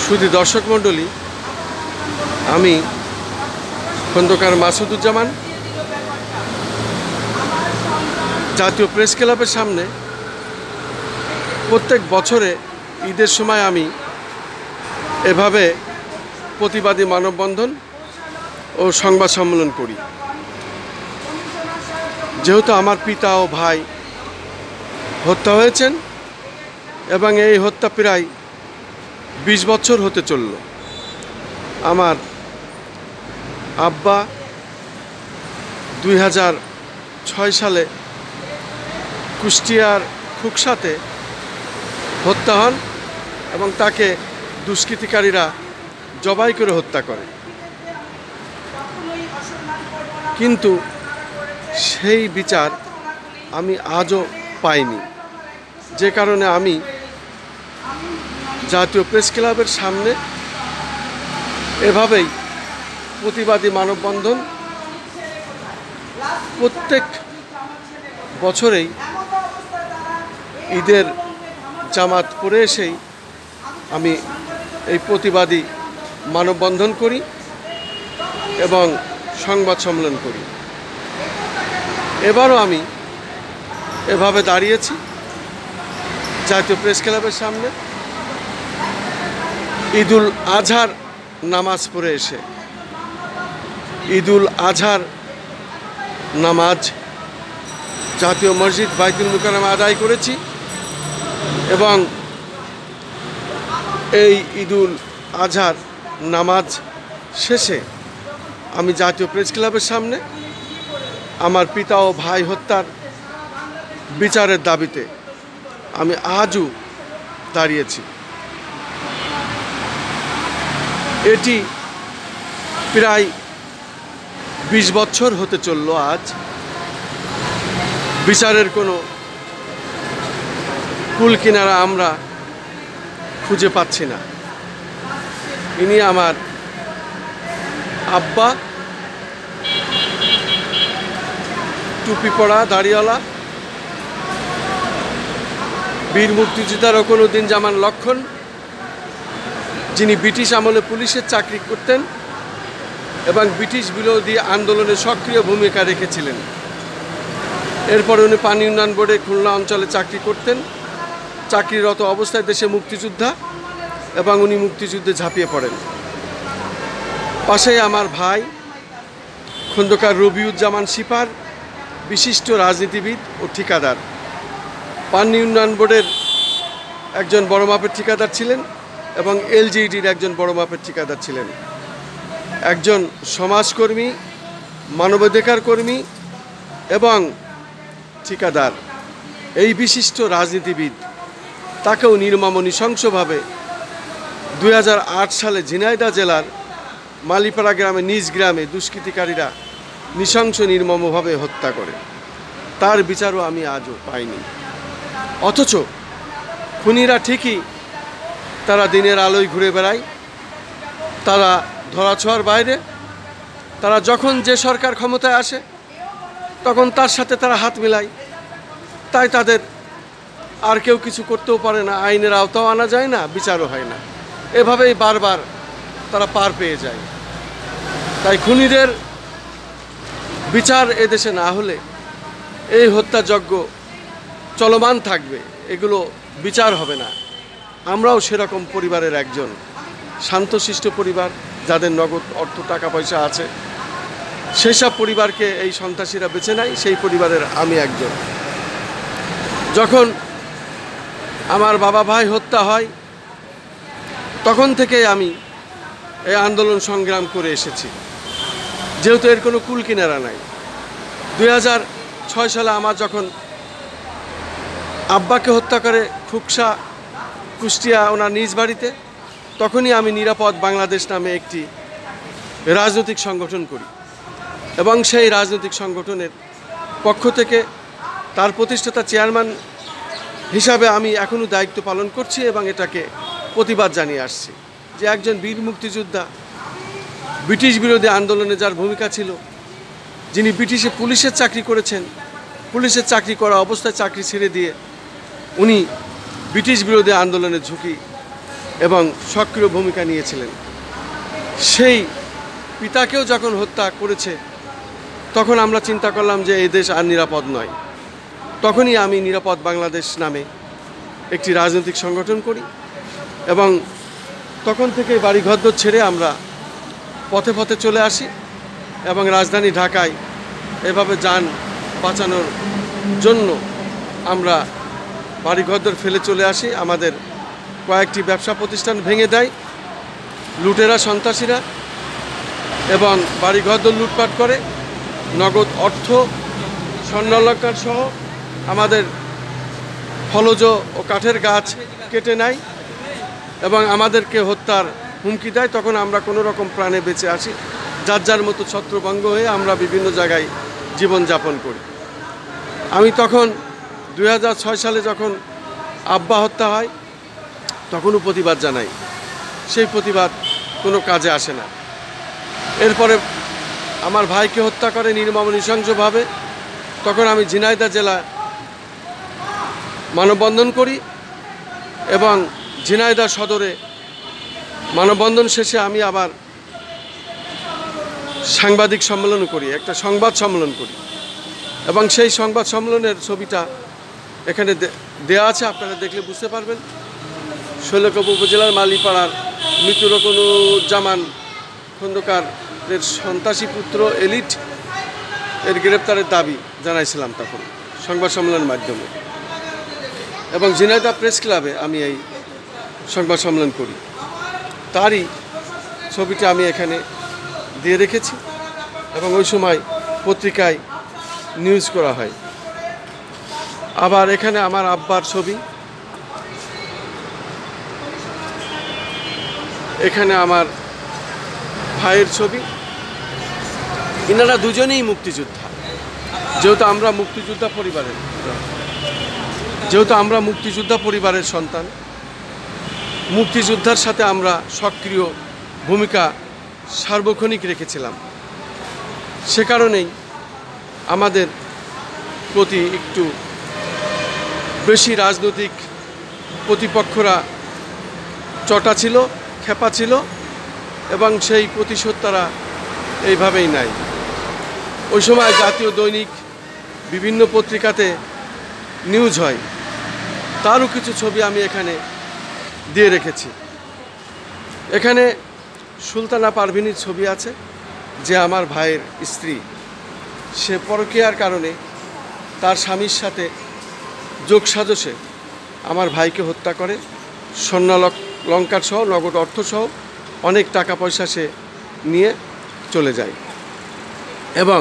শুধু দর্শক মণ্ডলী, আমি খন্দকার মাসুদুজ্জামান জাতীয় প্রেস ক্লাবের সামনে প্রত্যেক বছরে ঈদের সময় আমি এভাবে প্রতিবাদী মানববন্ধন ও সংবাদ সম্মেলন করি। যেহেতু আমার পিতা ও ভাই হত্যা হয়েছেন এবং এই হত্যা প্রায় 20 বছর হতে চলল। আমার আব্বা 2006 সালে কুষ্টিয়ার খুকসাতে হত্যা হন এবং তাকে দুষ্কৃতিকারীরা জবাই করে হত্যা করে। কিন্তু সেই বিচার আমি আজও পাইনি, যে কারণে আমি জাতীয় প্রেস ক্লাবের সামনে এভাবেই প্রতিবাদী মানববন্ধন প্রত্যেক বছরেই ঈদের জামাত পরে এসেই আমি এই প্রতিবাদী মানববন্ধন করি এবং সংবাদ সম্মেলন করি। এবারও আমি এভাবে দাঁড়িয়েছি জাতীয় প্রেস ক্লাবের সামনে ঈদুল আজহার নামাজ পড়ে এসে। ঈদুল আজহার নামাজ জাতীয় মসজিদ বাইতুল মুকাররমে আদায় করেছি এবং এই ঈদুল আজহার নামাজ শেষে আমি জাতীয় প্রেস ক্লাবের সামনে আমার পিতা ও ভাই হত্যার বিচারের দাবিতে আমি আজও দাঁড়িয়েছি। এটি প্রায় 20 বছর হতে চলল। আজ বিচারের কোনো কুল কিনারা আমরা খুঁজে পাচ্ছি না। ইনি আমার আব্বা, টুপি পরা দাড়িওয়ালা বীর মুক্তিযোদ্ধা রকনউদ্দিন লক্ষণ, যিনি ব্রিটিশ আমলে পুলিশের চাকরি করতেন এবং ব্রিটিশ বিরোধী আন্দোলনে সক্রিয় ভূমিকা রেখেছিলেন। এরপরে উনি পানি উন্নয়ন বোর্ডে খুলনা অঞ্চলে চাকরি করতেন। চাকরিরত অবস্থায় দেশে মুক্তিযোদ্ধা এবং উনি মুক্তিযুদ্ধে ঝাঁপিয়ে পড়েন। পাশেই আমার ভাই খন্দকার রবিউজ্জামান সিপার, বিশিষ্ট রাজনীতিবিদ ও ঠিকাদার, পানি উন্নয়ন বোর্ডের একজন বড় মাপের ঠিকাদার ছিলেন এবং এলজিইডির একজন বড় মাপের ঠিকাদার ছিলেন। একজন সমাজকর্মী, মানবাধিকার কর্মী এবং ঠিকাদার। এই বিশিষ্ট রাজনীতিবিদ তাকেও নির্মম নৃশংসভাবে 2008 সালে ঝিনাইদহ জেলার মালিপাড়া গ্রামে নিজ গ্রামে দুষ্কৃতিকারীরা নৃশংস নির্মমভাবে হত্যা করে। তার বিচারও আমি আজও পাইনি। অথচ খুনিরা ঠিকই তারা দিনের আলোয় ঘুরে বেড়ায়, তারা ধরাছোঁয়ার বাইরে। তারা যখন যে সরকার ক্ষমতায় আসে তখন তার সাথে তারা হাত মিলায়, তাই তাদের আর কেউ কিছু করতেও পারে না, আইনের আওতাও আনা যায় না, বিচারও হয় না। এভাবেই বারবার তারা পার পেয়ে যায়। তাই খুনিদের বিচার এদেশে না হলে এই হত্যাযজ্ঞ চলমান থাকবে, এগুলো বিচার হবে না। আমরাও সেরকম পরিবারের একজন, শান্তশিষ্ট পরিবার, যাদের নগদ অর্থ টাকা পয়সা আছে। সেসব পরিবারকে এই সন্ত্রাসীরা বেছে নেয়, সেই পরিবারের আমি একজন। যখন আমার বাবা ভাই হত্যা হয় তখন থেকে আমি এই আন্দোলন সংগ্রাম করে এসেছি, যেহেতু এর কোনো কুল কিনারা নাই। 2006 সালে আমার যখন আব্বাকে হত্যা করে খুকসা কুষ্টিয়া ওনার নিজ বাড়িতে, তখনই আমি নিরাপদ বাংলাদেশ নামে একটি রাজনৈতিক সংগঠন করি এবং সেই রাজনৈতিক সংগঠনের পক্ষ থেকে তার প্রতিষ্ঠাতা চেয়ারম্যান হিসাবে আমি এখনও দায়িত্ব পালন করছি এবং এটাকে প্রতিবাদ জানিয়ে আসছি যে একজন বীর মুক্তিযোদ্ধা ব্রিটিশ বিরোধী আন্দোলনে যার ভূমিকা ছিল যিনি ব্রিটিশে পুলিশের চাকরি করেছেন, পুলিশের চাকরি করা অবস্থায় চাকরি ছেড়ে দিয়ে উনি ব্রিটিশ বিরোধী আন্দোলনের ঝুঁকি এবং সক্রিয় ভূমিকা নিয়েছিলেন। সেই পিতাকেও যখন হত্যা করেছে তখন আমরা চিন্তা করলাম যে এই দেশ আর নিরাপদ নয়। তখনই আমি নিরাপদ বাংলাদেশ নামে একটি রাজনৈতিক সংগঠন করি এবং তখন থেকে বাড়িঘর ছেড়ে আমরা পথে পথে চলে আসি এবং রাজধানী ঢাকায় এভাবে যান বাঁচানোর জন্য আমরা বাড়িঘর ফেলে চলে আসি। আমাদের কয়েকটি ব্যবসা প্রতিষ্ঠান ভেঙে দেয় লুটেরা, সন্ত্রাসীরা, এবং বাড়িঘর লুটপাট করে, নগদ অর্থ, স্বর্ণালঙ্কার সহ আমাদের ফলজ ও কাঠের গাছ কেটে নেয় এবং আমাদেরকে হত্যার হুমকি দেয়। তখন আমরা কোনো রকম প্রাণে বেঁচে আসি, যার যার মতো ছত্রভঙ্গ হয়ে আমরা বিভিন্ন জায়গায় জীবনযাপন করি। আমি তখন 2006 সালে যখন আব্বা হত্যা হয় তখনও প্রতিবাদ জানাই, সেই প্রতিবাদ কোনো কাজে আসে না। এরপরে আমার ভাইকে হত্যা করে নির্মম নৃশংসভাবে, তখন আমি ঝিনাইদহ জেলা মানববন্ধন করি এবং ঝিনাইদহ সদরে মানববন্ধন শেষে আমি আবার সাংবাদিক সম্মেলন করি, একটা সংবাদ সম্মেলন করি এবং সেই সংবাদ সম্মেলনের ছবিটা এখানে দেয়া আছে, আপনারা দেখলে বুঝতে পারবেন। শৈলকুপা উপজেলার মালিপাড়ার মৃত রকনুজ্জামান খন্দকারের সন্ত্রাসী পুত্র এলিট এর গ্রেপ্তারের দাবি জানাইছিলাম তখন সংবাদ সম্মেলনের মাধ্যমে, এবং ঝিনাইদহ প্রেস ক্লাবে আমি এই সংবাদ সম্মেলন করি। তারই ছবিটা আমি এখানে দিয়ে রেখেছি এবং ওই সময় পত্রিকায় নিউজ করা হয়। আবার এখানে আমার আব্বার ছবি, এখানে আমার ভাইয়ের ছবি। এনারা দুজনেই মুক্তিযোদ্ধা। যেহেতু আমরা মুক্তিযোদ্ধা পরিবারের সন্তান, মুক্তিযোদ্ধার সাথে আমরা সক্রিয় ভূমিকা সার্বক্ষণিক রেখেছিলাম, সে কারণেই আমাদের প্রতি একটু বেশি রাজনৈতিক প্রতিপক্ষরা চটা ছিল, খেপা ছিল এবং সেই প্রতিশোধ তারা এইভাবেই নেয়। ওই সময় জাতীয় দৈনিক বিভিন্ন পত্রিকাতে নিউজ হয়, তারও কিছু ছবি আমি এখানে দিয়ে রেখেছি। এখানে সুলতানা পারভিনের ছবি আছে, যে আমার ভাইয়ের স্ত্রী। সে পরকীয়ার কারণে তার স্বামীর সাথে যোগসাজশে আমার ভাইকে হত্যা করে, স্বর্ণালঙ্কার সহ নগদ অর্থ সহ অনেক টাকা পয়সা সে নিয়ে চলে যায় এবং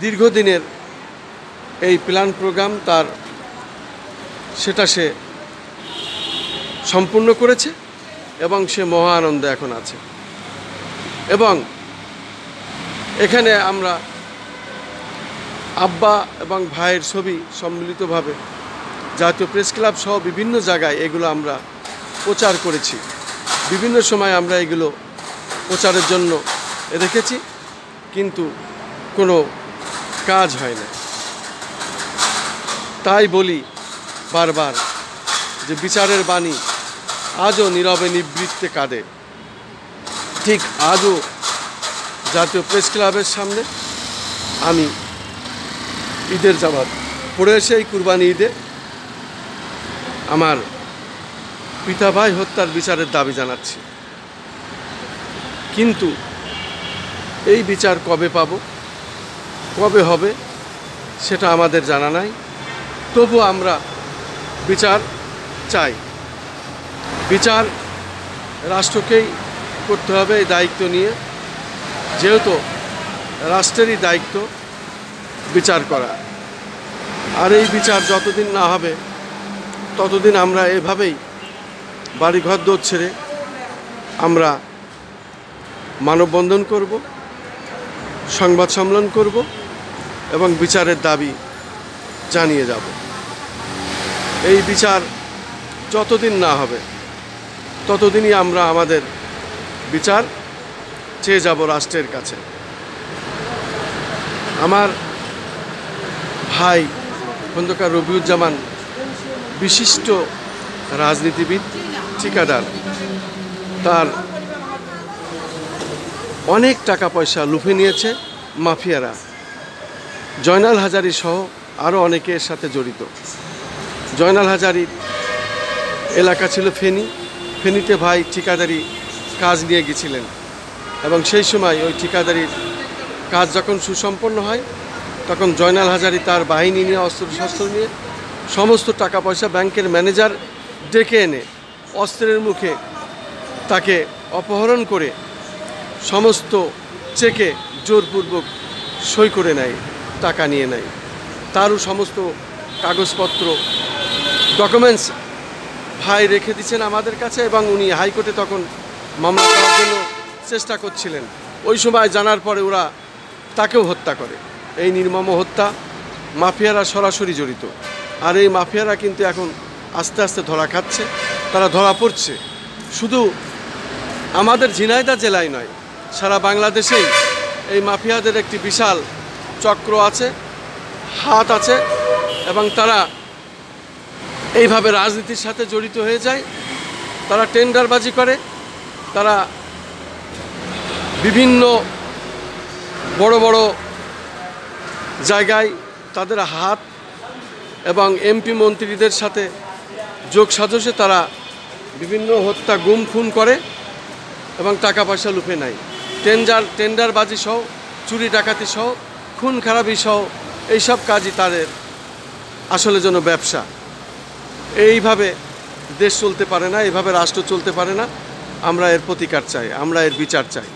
দীর্ঘদিনের এই প্ল্যান প্রোগ্রাম সেটা সে সম্পূর্ণ করেছে এবং সে মহা আনন্দে এখন আছে। এবং এখানে আমরা আব্বা এবং ভাইয়ের ছবি সম্মিলিতভাবে জাতীয় প্রেস ক্লাব সহ বিভিন্ন জায়গায় এগুলো আমরা প্রচার করেছি। বিভিন্ন সময় আমরা এগুলো প্রচারের জন্য রেখেছি, কিন্তু কোনো কাজ হয় না। তাই বলি বারবার যে বিচারের বাণী আজও নীরবে নিবৃত্তে কাঁদে। ঠিক আজও জাতীয় প্রেস ক্লাবের সামনে আমি ঈদের জামাত পড়ে এসে এই কুরবানি ঈদে আমার পিতা ভাই হত্যার বিচারের দাবি জানাচ্ছি। কিন্তু এই বিচার কবে পাব, কবে হবে সেটা আমাদের জানা নাই। তবু আমরা বিচার চাই। বিচার রাষ্ট্রকেই করতে হবে এই দায়িত্ব নিয়ে, যেহেতু রাষ্ট্রেরই দায়িত্ব বিচার করা। আর এই বিচার যতদিন না হবে ততদিন আমরা এভাবেই বাড়িঘর ছেড়ে আমরা মানববন্ধন করব, সংবাদ সম্মেলন করব এবং বিচারের দাবি জানিয়ে যাব। এই বিচার যতদিন না হবে ততদিনই আমরা আমাদের বিচার চেয়ে যাব রাষ্ট্রের কাছে। আমার ভাই খন্দকার রবিউজ্জামান বিশিষ্ট রাজনীতিবিদ, ঠিকাদার। তার অনেক টাকা পয়সা লুফে নিয়েছে মাফিয়ারা। জয়নাল হাজারী সহ আরও অনেকের সাথে জড়িত। জয়নাল হাজারীর এলাকা ছিল ফেনী। ফেনীতে ভাই ঠিকাদারি কাজ নিয়ে গেছিলেন এবং সেই সময় ওই ঠিকাদারির কাজ যখন সুসম্পন্ন হয় তখন জয়নাল হাজারী তার বাহিনী নিয়ে অস্ত্রশস্ত্র নিয়ে সমস্ত টাকা পয়সা ব্যাংকের ম্যানেজার ডেকে এনে অস্ত্রের মুখে তাকে অপহরণ করে সমস্ত চেকে জোরপূর্বক সই করে নেয়, টাকা নিয়ে নেয়। তারও সমস্ত কাগজপত্র ডকুমেন্টস ভাই রেখে দিচ্ছেন আমাদের কাছে এবং উনি হাইকোর্টে তখন মামলা করার জন্য চেষ্টা করছিলেন। ওই সময় জানার পরে ওরা তাকেও হত্যা করে। এই নির্মম হত্যা মাফিয়ারা সরাসরি জড়িত। আর এই মাফিয়ারা কিন্তু এখন আস্তে আস্তে ধরা খাচ্ছে, তারা ধরা পড়ছে। শুধু আমাদের ঝিনাইদহ জেলায় নয়, সারা বাংলাদেশেই এই মাফিয়াদের একটি বিশাল চক্র আছে, হাত আছে এবং তারা এইভাবে রাজনীতির সাথে জড়িত হয়ে যায়। তারা টেন্ডারবাজি করে, তারা বিভিন্ন বড় বড় জায়গায় তাদের হাত এবং এমপি মন্ত্রীদের সাথে যোগ সাজসে তারা বিভিন্ন হত্যা, গুম, খুন করে এবং টাকা পয়সা লুফে নেয়। টেন্ডারবাজি সহ, চুরি ডাকাতি সহ, খুন খারাপি সহ এইসব কাজই তাদের আসলে যেন ব্যবসা। এইভাবে দেশ চলতে পারে না, এইভাবে রাষ্ট্র চলতে পারে না। আমরা এর প্রতিকার চাই, আমরা এর বিচার চাই।